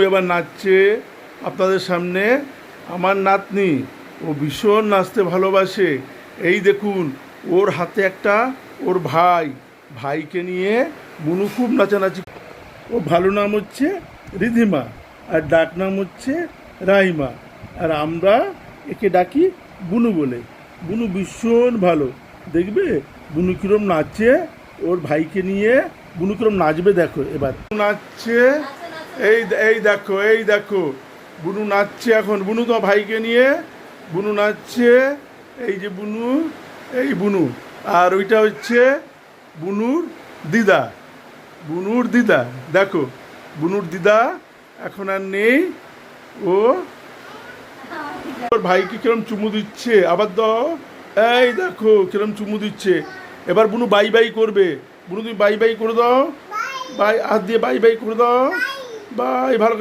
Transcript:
এবার নাচছে আপনাদের সামনে। আমার নাতনি, ও ভীষণ নাচতে ভালোবাসে। এই দেখুন, ওর হাতে একটা ওর ভাইকে নিয়ে বুনু খুব নাচানাচি। ও ভালো নাম হচ্ছে রিধিমা, আর ডাক নাম হচ্ছে রাহিমা, আর আমরা একে ডাকি বুনু বলে। বুনু ভীষণ ভালো, দেখবে বুনু কিরম নাচছে ওর ভাইকে নিয়ে। বুনু কিরম নাচবে দেখো এবার। নাচছে, এই এই দেখো বুনু নাচছে এখন। বুনু তো ভাইকে নিয়ে বুনু নাচছে। এই যে বুনু, এই বুনু, আর ওইটা হচ্ছে বুনুর দিদা। বুনুর দিদা দেখো, বুনুর দিদা এখন আর নেই। ও ওর ভাইকে কিরম চুমু দিচ্ছে, আবার দাও। এই দেখো কিরম চুমু দিচ্ছে। এবার বুনু বাই বাই করবে। বুনু তুমি বাই বাই করে দাও, বাই হাত দিয়ে বাই বাই করে দাও। বাই, ভালো।